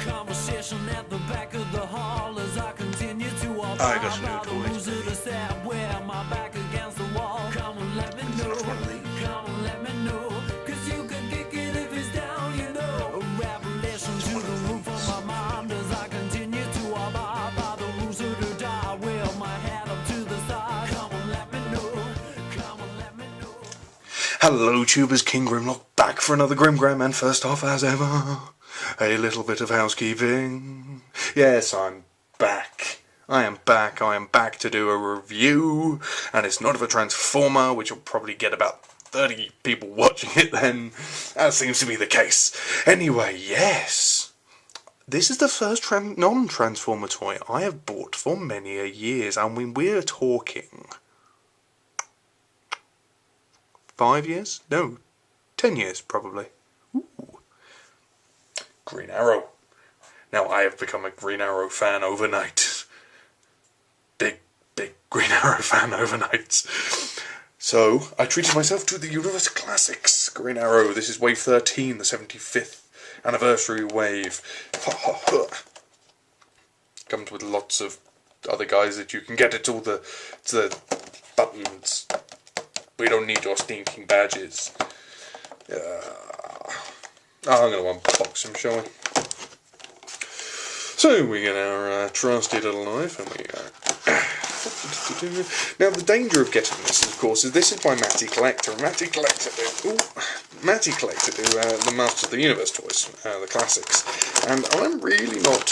Conversation at the back of the hall as I continue to walk I got some new toys. to the side where my back against the wall. Come and let me know. Come and let me know. Cause you can kick it if it's down, you know. A revelation to the roof of my mind as I continue to abide by the rules of the die with my head up to the side. Come and let me know. Come and let me know. Hello tubers, KingGrimlock back for another GrimGram, and first off as ever, a little bit of housekeeping. Yes, I'm back. I am back to do a review, and it's not of a Transformer, which will probably get about 30 people watching it then. That seems to be the case. Anyway, yes. This is the first non-Transformer toy I have bought for many a years, and we're talking 5 years? No, 10 years probably. Ooh. Green Arrow. Now I have become a Green Arrow fan overnight. Big Green Arrow fan overnight. So I treated myself to the Universe Classics Green Arrow. This is wave 13, the 75th anniversary wave. Comes with lots of other guys that you can get. It's all the buttons. We don't need your stinking badges. I'm going to unbox them, shall we? So we get our trusty little knife, and we now the danger of getting this, of course, is this is by Matty Collector. Matty Collector do the Masters of the Universe toys, the classics, and I'm really not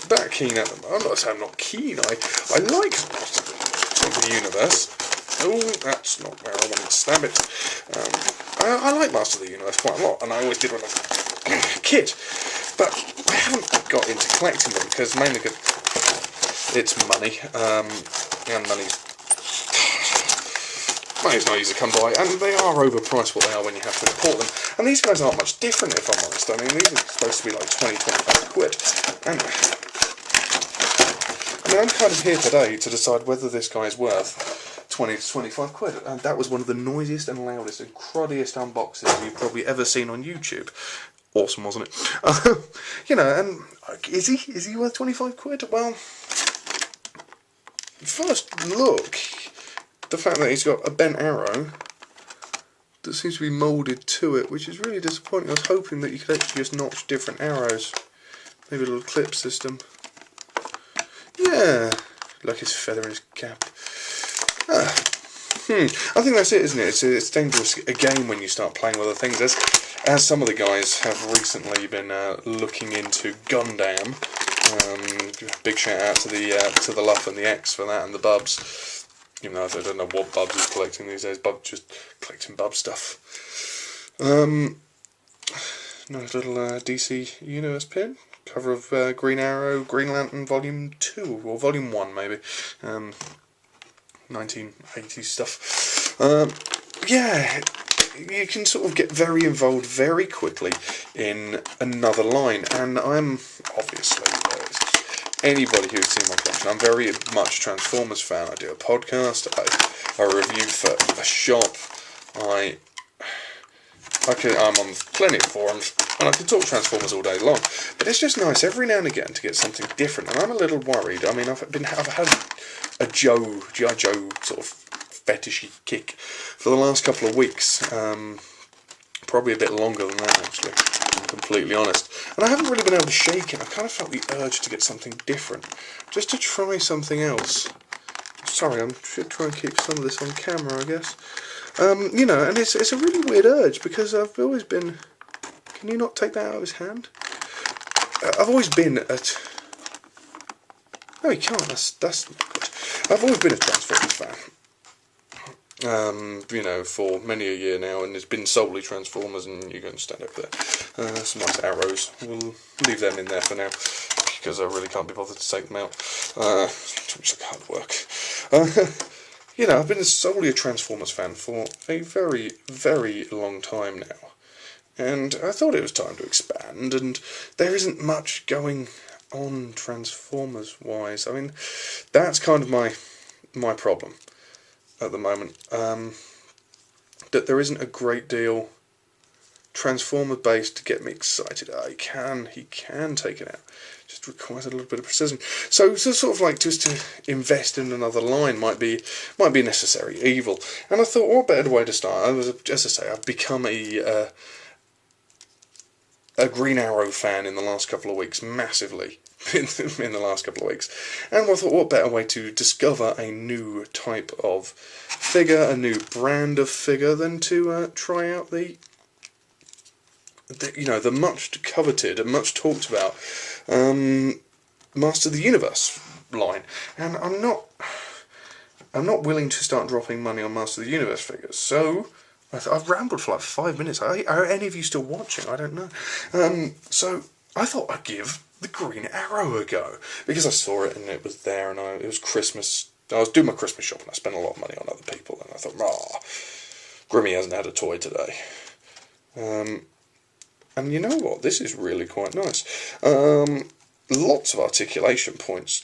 that keen at them. I'm not keen. I like Masters of the Universe. Oh, that's not where I wanted to stab it. I like Masters of the Universe quite a lot, and I always did when I was a kid. But I haven't got into collecting them because mainly it's money, and money's not easy to come by, and they are overpriced what they are when you have to import them. And these guys aren't much different, if I'm honest. I mean, these are supposed to be like 20-25 quid. And I'm kind of here today to decide whether this guy is worth 20 to 25 quid, and that was one of the noisiest and loudest and cruddiest unboxings you've probably ever seen on YouTube. Awesome, wasn't it? You know, and is he worth 25 quid? Well, first look, the fact that he's got a bent arrow that seems to be moulded to it, which is really disappointing. I was hoping that you could actually just notch different arrows, maybe a little clip system. Yeah, like his feather in his cap. I think that's it, isn't it? It's dangerous again when you start playing with other things. As some of the guys have recently been looking into Gundam. Big shout out to the Luff and the X for that, and the Bubs. Even though I don't know what Bubs is collecting these days. Bubs just collecting Bub stuff. Nice little DC Universe pin. Cover of Green Arrow, Green Lantern Volume 2, or Volume 1 maybe. 1980s stuff. Yeah, you can sort of get very involved very quickly in another line, and I'm obviously, anybody who's seen my collection, I'm very much a Transformers fan. I do a podcast, I review for a shop, I'm on plenty of forums, and I can talk Transformers all day long, but it's just nice every now and again to get something different, and I'm a little worried. I mean, I've had a G.I. Joe sort of fetishy kick for the last couple of weeks, probably a bit longer than that actually, I'm completely honest, and I haven't really been able to shake it. I kind of felt the urge to get something different, just to try something else. Sorry, I should try and keep some of this on camera, I guess. You know, and it's a really weird urge, because I've always been... Can you not take that out of his hand? I've always been at... No, you can't, that's not good. I've always been a Transformers fan. You know, for many a year now, and it's been solely Transformers, and you're going to stand over there. Some nice arrows. We'll leave them in there for now, because I really can't be bothered to take them out. Too much like hard work. You know, I've been solely a Transformers fan for a very, very long time now. And I thought it was time to expand, and there isn't much going on Transformers-wise. I mean, that's kind of my problem at the moment. That there isn't a great deal transformer base to get me excited. He can take it out. Just requires a little bit of precision. So sort of like just to invest in another line might be a necessary evil. And I thought, what better way to start? As I say, I've become a Green Arrow fan in the last couple of weeks, massively in the last couple of weeks. And I thought, what better way to discover a new type of figure, a new brand of figure, than to try out the much coveted and much talked about Master of the Universe line. And I'm not willing to start dropping money on Master of the Universe figures. So I've rambled for like 5 minutes. Are any of you still watching? I don't know. So I thought I'd give the Green Arrow a go, because I saw it and it was there, and it was Christmas. I was doing my Christmas shopping. I spent a lot of money on other people, and I thought, Grimmy hasn't had a toy today. And you know what? This is really quite nice. Lots of articulation points,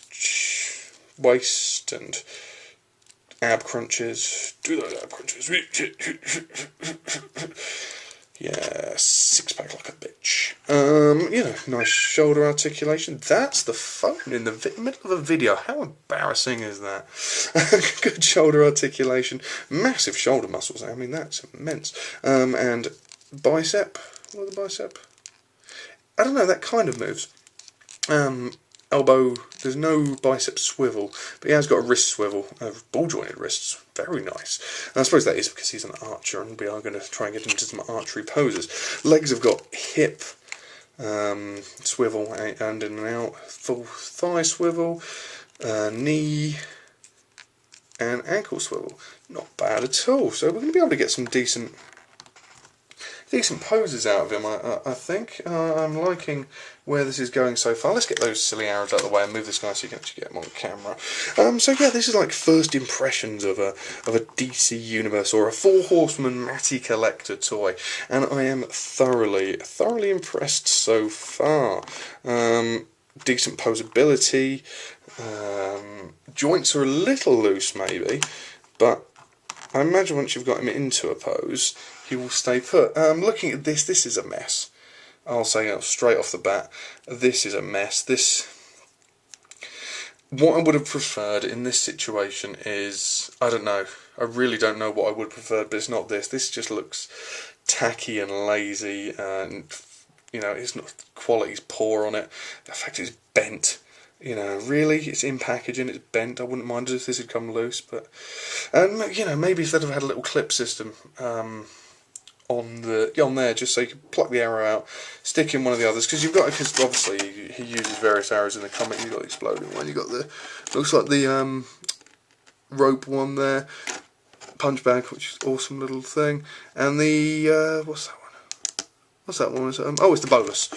waist and ab crunches. Do those ab crunches. Yeah, six-pack like a bitch. Nice shoulder articulation. That's the phone in the middle of a video. How embarrassing is that? Good shoulder articulation. Massive shoulder muscles. I mean, that's immense. And bicep. What the bicep? I don't know, that kind of moves. Elbow, there's no bicep swivel, but he has got a wrist swivel, ball jointed wrists, very nice. And I suppose that is because he's an archer, and we are going to try and get into some archery poses. Legs have got hip swivel, and in and out, full thigh swivel, knee and ankle swivel. Not bad at all. So we're going to be able to get some decent poses out of him, I think. I'm liking where this is going so far. Let's get those silly arrows out of the way and move this guy so you can actually get him on camera. So yeah, this is like first impressions of a DC Universe or a Four Horsemen Matty Collector toy, and I am thoroughly impressed so far. Decent posability. Joints are a little loose maybe, but I imagine once you've got him into a pose, he will stay put. Looking at this is a mess. I'll say straight off the bat, this is a mess. What I would have preferred in this situation is, I don't know, I really don't know what I would have preferred, but it's not this. This just looks tacky and lazy, and it's not, quality's poor on it. The fact it's bent. Really, it's in packaging, it's bent. I wouldn't mind if this had come loose, but maybe if they'd have had a little clip system on there, just so you can pluck the arrow out, stick in one of the others, because obviously he uses various arrows in the comic. You've got the exploding one, you've got the, looks like the rope one there, punch bag, which is an awesome little thing, and the what's that one? It's the bolus.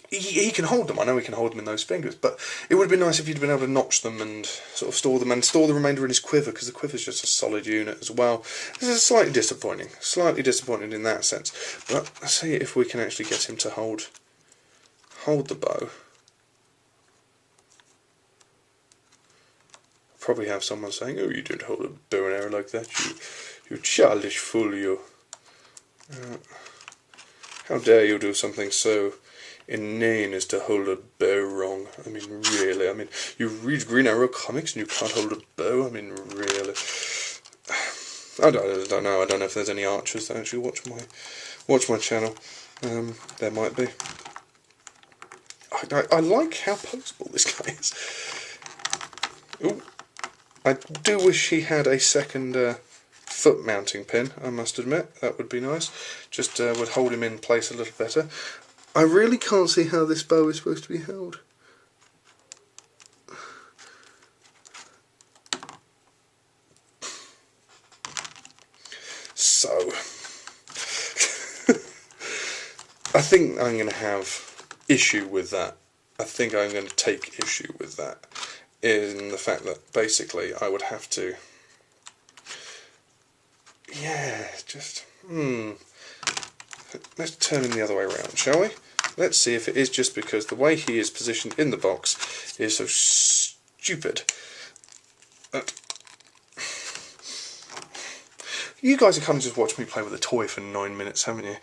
He can hold them. I know he can hold them in those fingers, but it would have been nice if you'd been able to notch them and sort of store them, and store the remainder in his quiver, because the quiver's just a solid unit as well. This is slightly disappointing in that sense. But let's see if we can actually get him to hold the bow. Probably have someone saying, "Oh, you don't hold a bow and arrow like that, you childish fool, you. How dare you do something so inane as to hold a bow wrong? I mean, really. I mean, you read Green Arrow comics and you can't hold a bow? I mean, really. I don't know. I don't know if there's any archers that actually watch my channel. There might be. I like how posable this guy is. Ooh. I do wish he had a second foot mounting pin, I must admit. That would be nice. Just would hold him in place a little better. I really can't see how this bow is supposed to be held. So, I think I'm going to have issue with that. I think I'm going to take issue with that, in the fact that basically I would have to, let's turn him the other way around, shall we? Let's see if it is just because the way he is positioned in the box is so stupid that, You guys have come to just watch me play with a toy for 9 minutes, haven't you?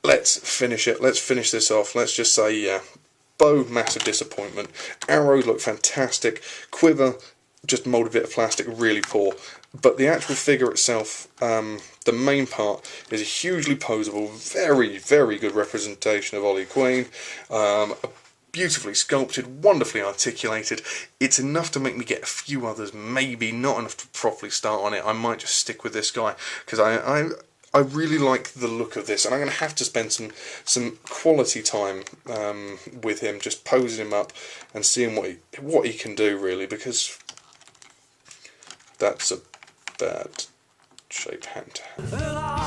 Let's finish it. Let's finish this off. Let's just say, yeah, bow, massive disappointment. Arrows look fantastic. Quiver, just moulded bit of plastic, really poor. But the actual figure itself, the main part, is a hugely poseable, very, very good representation of Ollie Queen. Beautifully sculpted, wonderfully articulated. It's enough to make me get a few others, maybe not enough to properly start on it. I might just stick with this guy, because I really like the look of this, and I'm going to have to spend some quality time with him, just posing him up and seeing what he can do, really, because that's a bad shaped hand to have.